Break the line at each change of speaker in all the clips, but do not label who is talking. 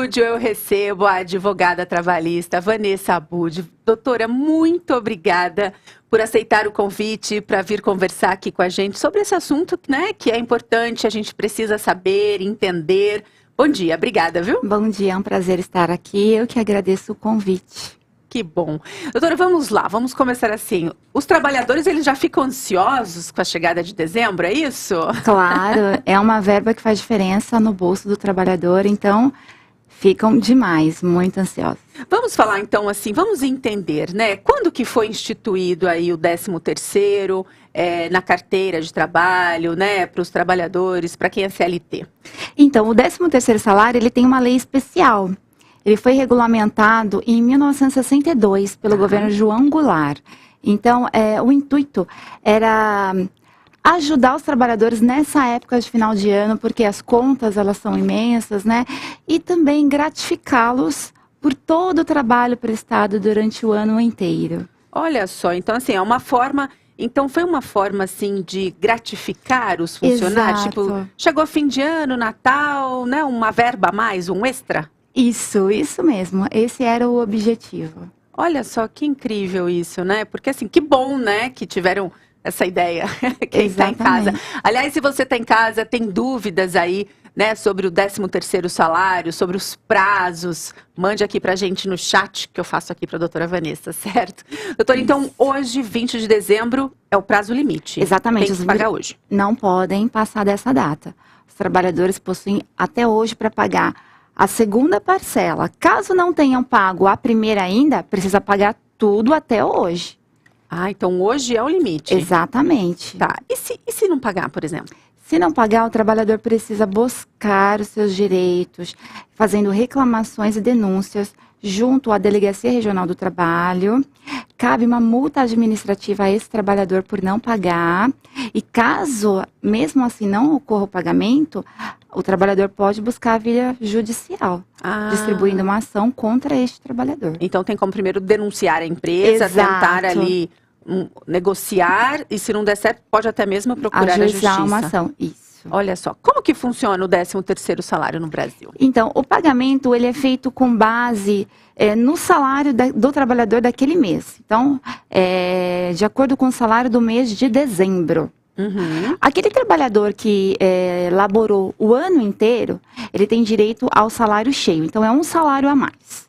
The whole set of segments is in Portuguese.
estúdio eu recebo a advogada trabalhista Vanessa Abud. Doutora, muito obrigada por aceitar o convite para vir conversar aqui com a gente sobre esse assunto, né, que é importante, a gente precisa saber, entender. Bom dia, obrigada, viu?
Bom dia, é um prazer estar aqui, eu que agradeço o convite.
Que bom. Doutora, vamos lá, vamos começar assim. Os trabalhadores, eles já ficam ansiosos com a chegada de dezembro, é isso?
Claro, é uma verba que faz diferença no bolso do trabalhador, então ficam demais, muito ansiosos.
Vamos falar então assim, vamos entender, né? Quando que foi instituído aí o 13º, na carteira de trabalho, né? Para os trabalhadores, para quem é CLT?
Então, o 13º salário, ele tem uma lei especial. Ele foi regulamentado em 1962 pelo governo João Goulart. Então, o intuito era ajudar os trabalhadores nessa época de final de ano, porque as contas, elas são imensas, né? E também gratificá-los por todo o trabalho prestado durante o ano inteiro.
Olha só, então assim, é uma forma... Então, foi uma forma, assim, de gratificar os funcionários?
Exato.
Tipo, chegou fim de ano, Natal, né? Uma verba a mais, um extra?
Isso mesmo. Esse era o objetivo.
Olha só, que incrível isso, né? Porque assim, que bom, né, que tiveram essa ideia, quem está em casa. Aliás, se você está em casa, tem dúvidas aí, né, sobre o 13º salário, sobre os prazos, mande aqui pra gente no chat, que eu faço aqui pra doutora Vanessa, certo? Doutora, então, hoje, 20 de dezembro, é o prazo limite.
Exatamente.
Tem que pagar hoje.
Não podem passar dessa data. Os trabalhadores possuem até hoje para pagar a segunda parcela. Caso não tenham pago a primeira ainda, precisa pagar tudo até hoje.
Ah, então hoje é o limite.
Exatamente.
Tá. E se não pagar, por exemplo?
Se não pagar, o trabalhador precisa buscar os seus direitos, fazendo reclamações e denúncias junto à Delegacia Regional do Trabalho. Cabe uma multa administrativa a esse trabalhador por não pagar. E caso, mesmo assim, não ocorra o pagamento, o trabalhador pode buscar a via judicial, distribuindo uma ação contra este trabalhador.
Então tem como primeiro denunciar a empresa, tentar ali negociar, e se não der certo, pode até mesmo procurar a justiça.
Uma ação, isso.
Olha só, como que funciona o 13º salário no Brasil?
Então, o pagamento, ele é feito com base no salário do trabalhador daquele mês. Então, de acordo com o salário do mês de dezembro.
Uhum.
Aquele trabalhador que laborou o ano inteiro, ele tem direito ao salário cheio. Então, é um salário a mais.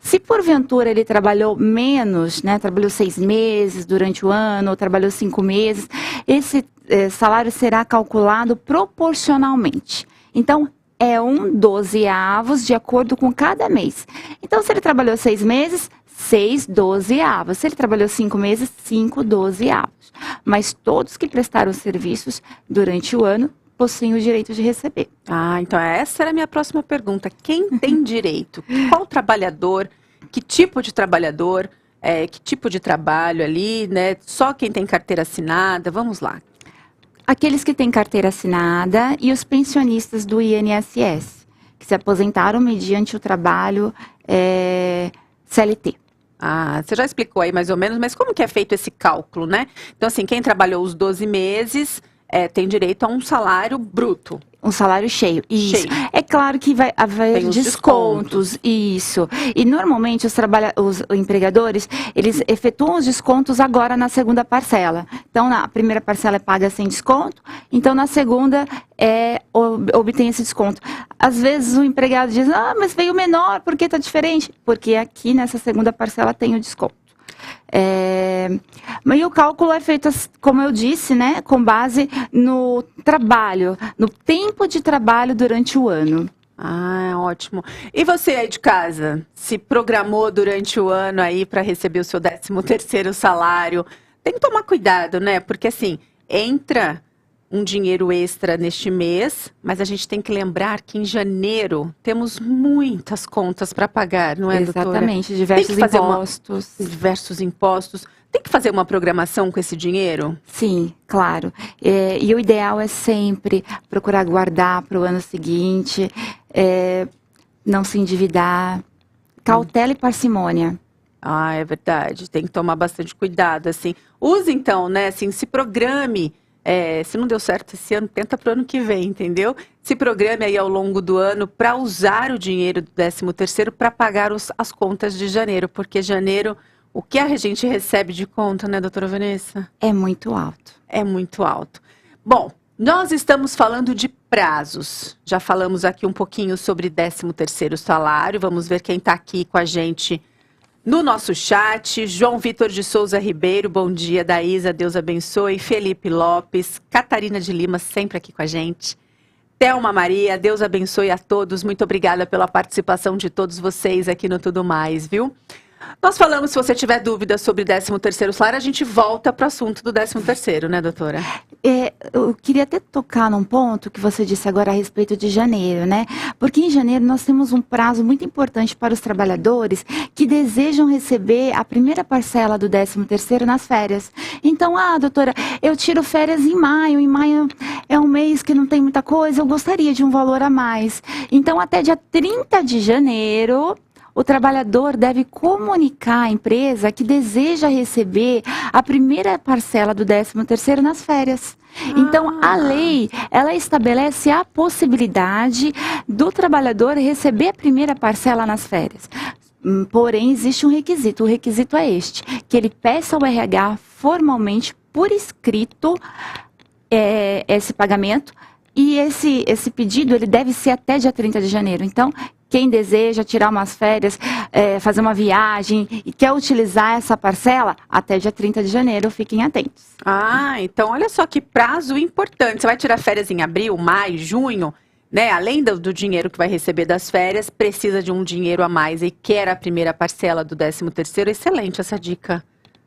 Se porventura ele trabalhou menos, né, trabalhou 6 meses durante o ano, ou trabalhou 5 meses, esse salário será calculado proporcionalmente. Então, é um 12avos de acordo com cada mês. Então, se ele trabalhou 6 meses, 6 12avos. Se ele trabalhou 5 meses, 5 12avos. Mas todos que prestaram serviços durante o ano possuem o direito de receber.
Ah, então essa era a minha próxima pergunta. Quem tem direito? Qual trabalhador? Que tipo de trabalhador? Que tipo de trabalho ali, né? Só quem tem carteira assinada? Vamos lá.
Aqueles que têm carteira assinada e os pensionistas do INSS, que se aposentaram mediante o trabalho CLT.
Ah, você já explicou aí mais ou menos, mas como que é feito esse cálculo, né? Então, assim, quem trabalhou os 12 meses tem direito a um salário bruto.
Um salário cheio, isso. Cheio. É claro que vai haver descontos, isso. E normalmente os empregadores, eles efetuam os descontos agora na segunda parcela. Então, na primeira parcela é paga sem desconto, então na segunda obtém esse desconto. Às vezes o empregado diz, mas veio menor, por que está diferente? Porque aqui nessa segunda parcela tem o desconto. Mas o cálculo é feito, como eu disse, né, com base no trabalho, no tempo de trabalho durante o ano.
Ah, ótimo. E você aí de casa, se programou durante o ano aí para receber o seu 13º salário? Tem que tomar cuidado, né? Porque assim, entra um dinheiro extra neste mês, mas a gente tem que lembrar que em janeiro temos muitas contas para pagar, não é, doutora?
Exatamente, diversos impostos.
Diversos impostos. Tem que fazer uma programação com esse dinheiro?
Sim, claro. E o ideal é sempre procurar guardar para o ano seguinte, não se endividar, cautela e parcimônia.
Ah, é verdade. Tem que tomar bastante cuidado, assim. Use então, né, assim, se programe Se não deu certo esse ano, tenta para o ano que vem, entendeu? Se programe aí ao longo do ano para usar o dinheiro do 13º para pagar as contas de janeiro, porque janeiro, o que a gente recebe de conta, né, doutora Vanessa?
É muito alto.
É muito alto. Bom, nós estamos falando de prazos. Já falamos aqui um pouquinho sobre 13º salário. Vamos ver quem está aqui com a gente no nosso chat. João Vitor de Souza Ribeiro, bom dia. Daísa, Deus abençoe. Felipe Lopes, Catarina de Lima, sempre aqui com a gente. Thelma Maria, Deus abençoe a todos. Muito obrigada pela participação de todos vocês aqui no Tudo Mais, viu? Nós falamos, se você tiver dúvidas sobre 13º salário, a gente volta para o assunto do 13º, né, doutora?
Eu queria até tocar num ponto que você disse agora a respeito de janeiro, né? Porque em janeiro nós temos um prazo muito importante para os trabalhadores que desejam receber a primeira parcela do 13º nas férias. Então, doutora, eu tiro férias em maio é um mês que não tem muita coisa, eu gostaria de um valor a mais. Então, até dia 30 de janeiro... o trabalhador deve comunicar à empresa que deseja receber a primeira parcela do 13º nas férias. Então, a lei, ela estabelece a possibilidade do trabalhador receber a primeira parcela nas férias. Porém, existe um requisito. O requisito é este, que ele peça ao RH formalmente, por escrito, esse pagamento. E esse pedido, ele deve ser até dia 30 de janeiro. Então, quem deseja tirar umas férias, fazer uma viagem e quer utilizar essa parcela, até dia 30 de janeiro, fiquem atentos.
Então olha só que prazo importante. Você vai tirar férias em abril, maio, junho, né? Além do dinheiro que vai receber das férias, precisa de um dinheiro a mais e quer a primeira parcela do 13º. Excelente essa dica,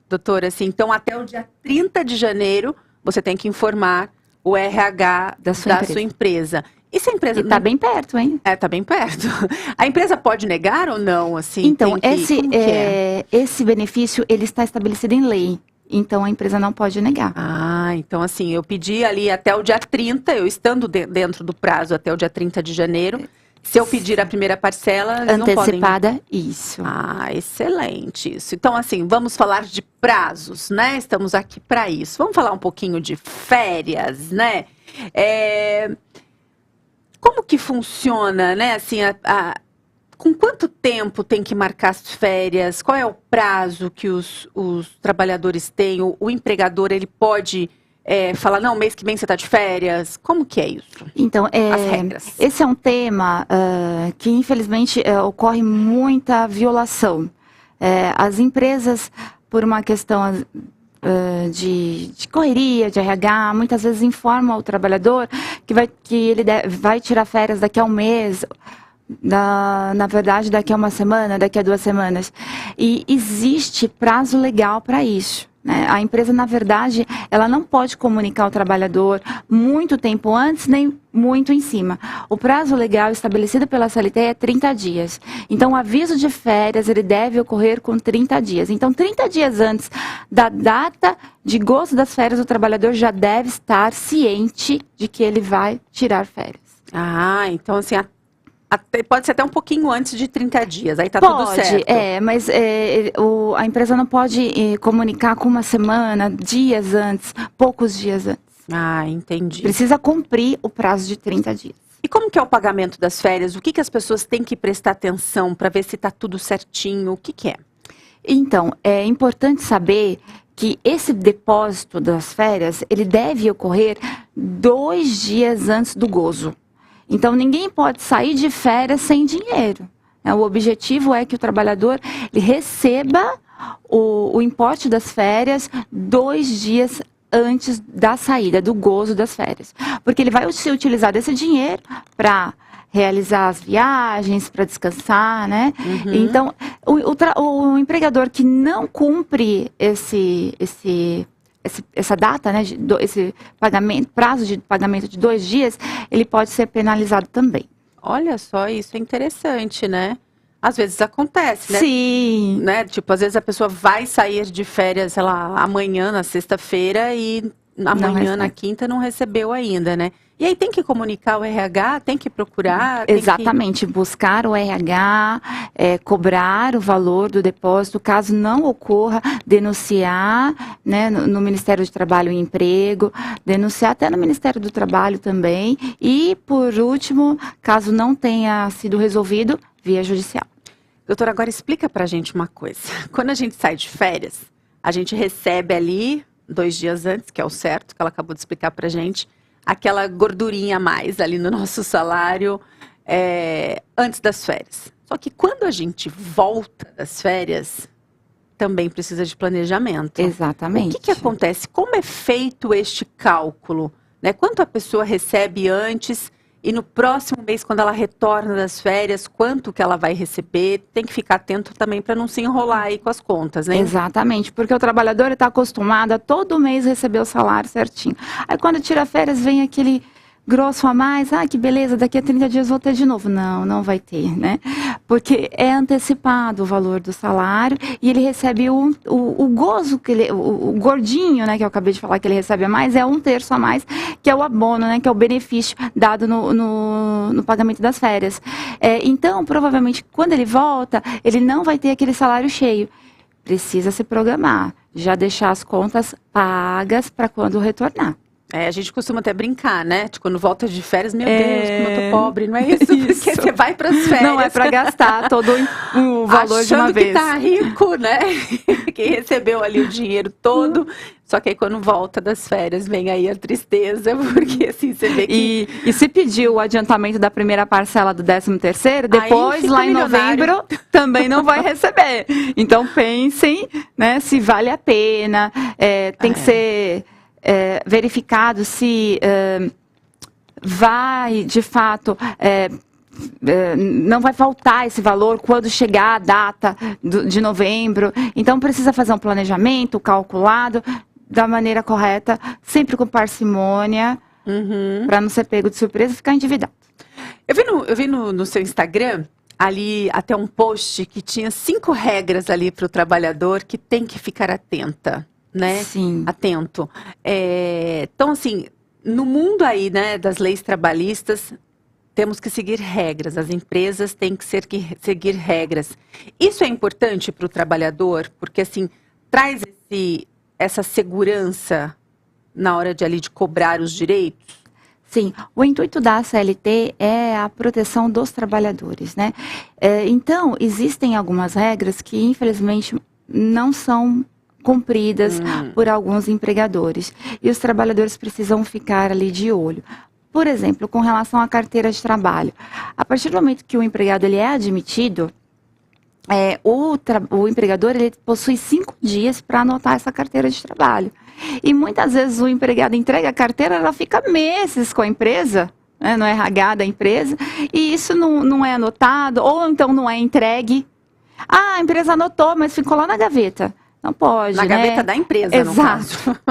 doutora. Assim, então, até o dia 30 de janeiro, você tem que informar o RH da sua empresa. E se a empresa...
Está bem perto, hein?
Está bem perto. A empresa pode negar ou não? Assim,
então, esse benefício, ele está estabelecido em lei. Então, a empresa não pode negar.
Então assim, eu pedi ali até o dia 30, eu estando dentro do prazo até o dia 30 de janeiro, se eu pedir a primeira parcela, eles
antecipada,
não podem...
isso.
Excelente isso. Então, assim, vamos falar de prazos, né? Estamos aqui para isso. Vamos falar um pouquinho de férias, né? Como que funciona, né? Assim, com quanto tempo tem que marcar as férias? Qual é o prazo que os trabalhadores têm? O empregador, ele pode falar, não, mês que vem você está de férias? Como que é isso?
Então,
as regras.
Esse é um tema que, infelizmente, ocorre muita violação. As empresas, por uma questão... de correria, de RH, muitas vezes informam o trabalhador que ele vai tirar férias daqui a um mês, na verdade daqui a uma semana, daqui a 2 semanas. E existe prazo legal para isso. Né? A empresa, na verdade, ela não pode comunicar ao trabalhador muito tempo antes, nem muito em cima. O prazo legal estabelecido pela CLT é 30 dias. Então, o aviso de férias, ele deve ocorrer com 30 dias. Então, 30 dias antes da data de gozo das férias, o trabalhador já deve estar ciente de que ele vai tirar férias.
Então, assim, pode ser até um pouquinho antes de 30 dias, aí tá tudo certo.
Mas a empresa não pode comunicar com uma semana, dias antes, poucos dias antes.
Entendi.
Precisa cumprir o prazo de 30 dias.
E como que é o pagamento das férias? O que as pessoas têm que prestar atenção para ver se tá tudo certinho? O que é?
Então, é importante saber que esse depósito das férias, ele deve ocorrer 2 dias antes do gozo. Então, ninguém pode sair de férias sem dinheiro. O objetivo é que o trabalhador ele receba o importe das férias 2 dias antes da saída, do gozo das férias. Porque ele vai ser utilizado esse dinheiro para realizar as viagens, para descansar, né?
Uhum.
Então, o empregador que não cumpre essa data, né, esse pagamento, prazo de pagamento de 2 dias, ele pode ser penalizado também.
Olha só, isso é interessante, né? Às vezes acontece, né?
Sim.
Né? Tipo, às vezes a pessoa vai sair de férias, sei lá, amanhã, na sexta-feira, e amanhã, na quinta, não recebeu ainda, né? E aí tem que comunicar o RH, tem que procurar?
Exatamente, buscar o RH, cobrar o valor do depósito, caso não ocorra, denunciar, né, no Ministério do Trabalho e Emprego, denunciar até no Ministério do Trabalho também, e por último, caso não tenha sido resolvido, via judicial.
Doutora, agora explica pra gente uma coisa. Quando a gente sai de férias, a gente recebe ali, 2 dias antes, que é o certo, que ela acabou de explicar pra gente, aquela gordurinha a mais ali no nosso salário antes das férias. Só que quando a gente volta das férias, também precisa de planejamento.
Exatamente.
O que acontece? Como é feito este cálculo? Né? Quanto a pessoa recebe antes e no próximo mês, quando ela retorna das férias, quanto que ela vai receber? Tem que ficar atento também para não se enrolar aí com as contas, né?
Exatamente, porque o trabalhador está acostumado a todo mês receber o salário certinho. Aí quando tira férias, vem aquele grosso a mais, que beleza, daqui a 30 dias vou ter de novo. Não, não vai ter, né? Porque é antecipado o valor do salário e ele recebe o gozo, o gordinho, né, que eu acabei de falar que ele recebe a mais, é 1/3 a mais, que é o abono, né, que é o benefício dado no pagamento das férias. Então, provavelmente, quando ele volta, ele não vai ter aquele salário cheio. Precisa se programar, já deixar as contas pagas para quando retornar.
A gente costuma até brincar, né? De quando volta de férias, meu Deus, como eu tô pobre, não é isso? Porque você vai para as férias.
Não é para gastar todo o valor
achando
de uma vez.
Que tá rico, né? Que recebeu ali o dinheiro todo. Só que aí quando volta das férias, vem aí a tristeza, porque assim, você vê que...
E se pediu o adiantamento da primeira parcela do 13º, depois, lá em novembro, também não vai receber. Então, pensem, né, se vale a pena. Tem que ser... verificado se vai, de fato, não vai faltar esse valor quando chegar a data de novembro. Então, precisa fazer um planejamento calculado da maneira correta, sempre com parcimônia, para não ser pego de surpresa e ficar endividado.
Eu vi no seu Instagram, ali até um post que tinha 5 regras ali para o trabalhador que tem que ficar atenta. Né?
Sim.
Atento. Então, assim, no mundo aí, né, das leis trabalhistas, temos que seguir regras. As empresas têm que seguir regras. Isso é importante para o trabalhador, porque, assim, traz essa segurança na hora de cobrar os direitos?
Sim, o intuito da CLT é a proteção dos trabalhadores, né? Então, existem algumas regras que, infelizmente, não são cumpridas por alguns empregadores. E os trabalhadores precisam ficar ali de olho. Por exemplo, com relação à carteira de trabalho. A partir do momento que o empregado ele é admitido, o empregador ele possui 5 dias para anotar essa carteira de trabalho. E muitas vezes o empregado entrega a carteira, ela fica meses com a empresa, né, no RH da empresa, e isso não é anotado, ou então não é entregue. A empresa anotou, mas ficou lá na gaveta. Não pode,
na gaveta da empresa,
exato.
No caso.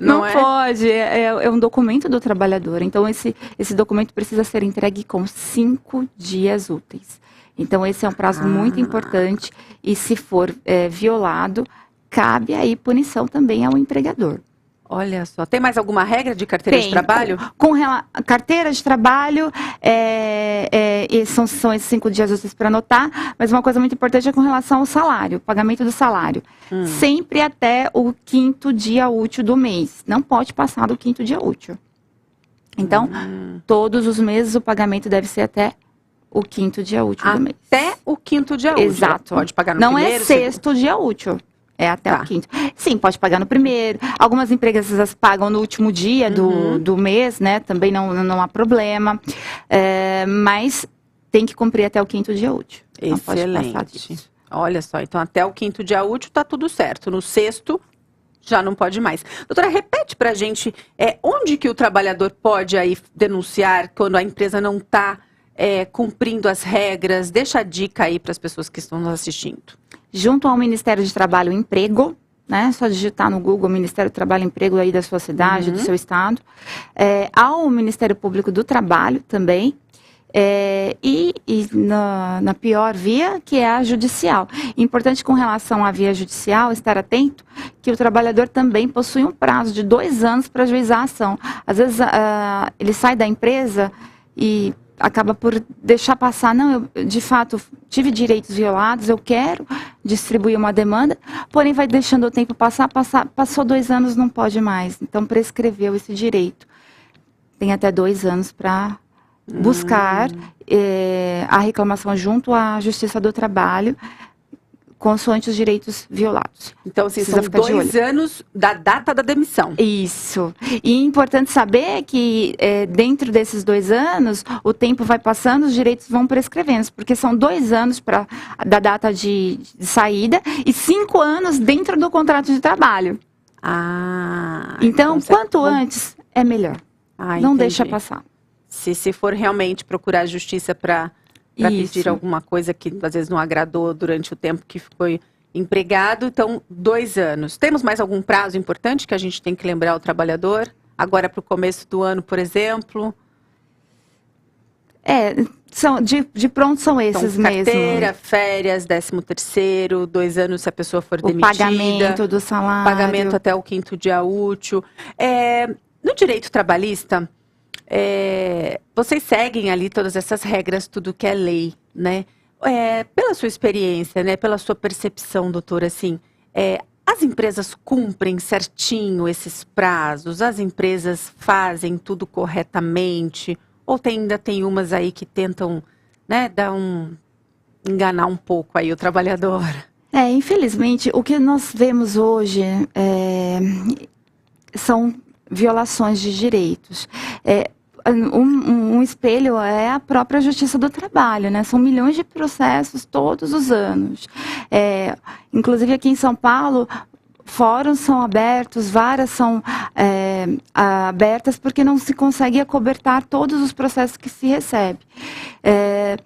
Não pode, é um documento do trabalhador. Então, esse documento precisa ser entregue com 5 dias úteis. Então, esse é um prazo muito importante e se for violado, cabe aí punição também ao empregador.
Olha só, tem mais alguma regra de carteira de trabalho?
Com carteira de trabalho, são esses 5 dias úteis para anotar, mas uma coisa muito importante é com relação ao salário, pagamento do salário. Sempre até o 5º dia útil do mês. Não pode passar do 5º dia útil. Então, todos os meses o pagamento deve ser até o 5º dia útil do mês.
Até o 5º dia útil.
Exato.
Pode pagar no
primeiro.
primeiro,
Não é 6º dia útil. É até o 5º. Sim, pode pagar no primeiro. Algumas empresas pagam no último dia do mês, né? Também não há problema. Mas tem que cumprir até o 5º dia útil.
Excelente.
Não pode passar disso.
Olha só, então até o 5º dia útil tá tudo certo. No 6º, já não pode mais. Doutora, repete pra gente onde que o trabalhador pode aí denunciar quando a empresa não está cumprindo as regras. Deixa a dica aí para as pessoas que estão nos assistindo.
Junto ao Ministério de Trabalho e Emprego, né? Só digitar no Google Ministério do Trabalho e Emprego aí da sua cidade, do seu estado. Ao Ministério Público do Trabalho também. E na pior via, que é a judicial. Importante com relação à via judicial, estar atento que o trabalhador também possui um prazo de 2 anos para ajuizar a ação. Às vezes ele sai da empresa e acaba por deixar passar, não, eu de fato tive direitos violados, eu quero distribuir uma demanda, porém vai deixando o tempo passar, passou 2 anos, não pode mais. Então prescreveu esse direito. Tem até 2 anos para buscar a reclamação junto à Justiça do Trabalho, consoante os direitos violados.
Então, assim, são 2 anos da data da demissão.
Isso. E é importante saber que dentro desses 2 anos, o tempo vai passando, os direitos vão prescrevendo, porque são 2 anos da data de saída e 5 anos dentro do contrato de trabalho. Então quanto antes, é melhor. Não deixa passar.
Se for realmente procurar a justiça para pedir alguma coisa que às vezes não agradou durante o tempo que foi empregado, então 2 anos. Temos mais algum prazo importante que a gente tem que lembrar ao trabalhador? Agora para o começo do ano, por exemplo?
De pronto são esses mesmo.
Carteira, férias, 13º, 2 anos se a pessoa for demitida.
O pagamento do salário.
Pagamento até o 5º dia útil. No direito trabalhista, vocês seguem ali todas essas regras, tudo que é lei, né? Pela sua experiência, né? Pela sua percepção, doutora, assim, as empresas cumprem certinho esses prazos? As empresas fazem tudo corretamente? Ou ainda tem umas aí que tentam, né, enganar um pouco aí o trabalhador?
Infelizmente, o que nós vemos hoje são violações de direitos. Um espelho é a própria Justiça do Trabalho, né? São milhões de processos todos os anos. Inclusive aqui em São Paulo, fóruns são abertos, varas são abertas porque não se consegue acobertar todos os processos que se recebe. É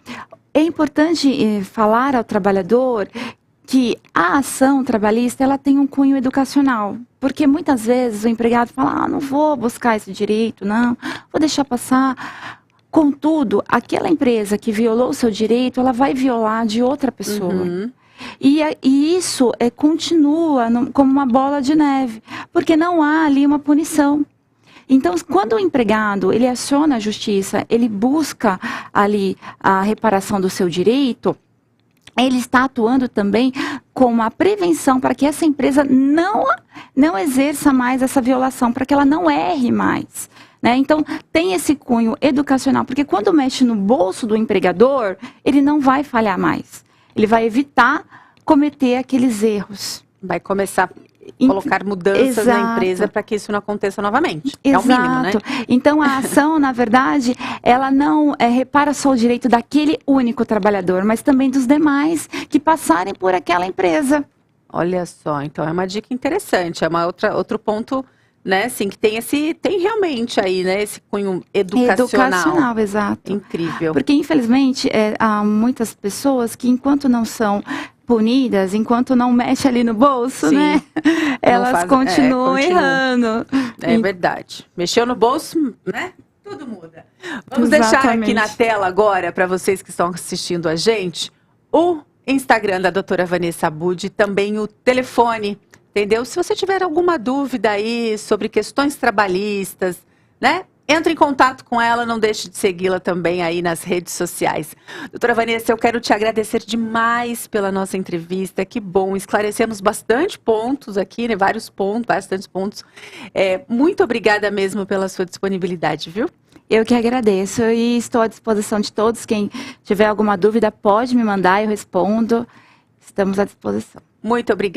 importante falar ao trabalhador que a ação trabalhista ela tem um cunho educacional, porque muitas vezes o empregado fala, não vou buscar esse direito, não, vou deixar passar. Contudo, aquela empresa que violou o seu direito, ela vai violar de outra pessoa. E isso continua como uma bola de neve, porque não há ali uma punição. Então, quando o empregado ele aciona a justiça, ele busca ali a reparação do seu direito, ele está atuando também com uma prevenção para que essa empresa não exerça mais essa violação, para que ela não erre mais. Né? Então, tem esse cunho educacional, porque quando mexe no bolso do empregador, ele não vai falhar mais. Ele vai evitar cometer aqueles erros.
Vai começar a colocar mudanças na empresa para que isso não aconteça novamente. É o mínimo, né?
Então, a ação, na verdade, ela não repara só o direito daquele único trabalhador, mas também dos demais que passarem por aquela empresa.
Olha só, então é uma dica interessante, é outro ponto, né, assim, que tem realmente aí, né, esse cunho educacional.
Educacional, exato.
Incrível.
Porque, infelizmente, há muitas pessoas que, enquanto não são punidas, enquanto não mexe ali no bolso,
Sim,
né? Elas continuam errando.
É verdade. Mexeu no bolso, né? Tudo muda. Vamos deixar aqui na tela agora, para vocês que estão assistindo a gente, o Instagram da doutora Vanessa Abud, também o telefone, entendeu? Se você tiver alguma dúvida aí sobre questões trabalhistas, né? Entre em contato com ela, não deixe de segui-la também aí nas redes sociais. Doutora Vanessa, eu quero te agradecer demais pela nossa entrevista. Que bom, esclarecemos bastante pontos aqui, né? Bastantes pontos. Muito obrigada mesmo pela sua disponibilidade, viu?
Eu que agradeço e estou à disposição de todos. Quem tiver alguma dúvida pode me mandar, eu respondo. Estamos à disposição.
Muito obrigada.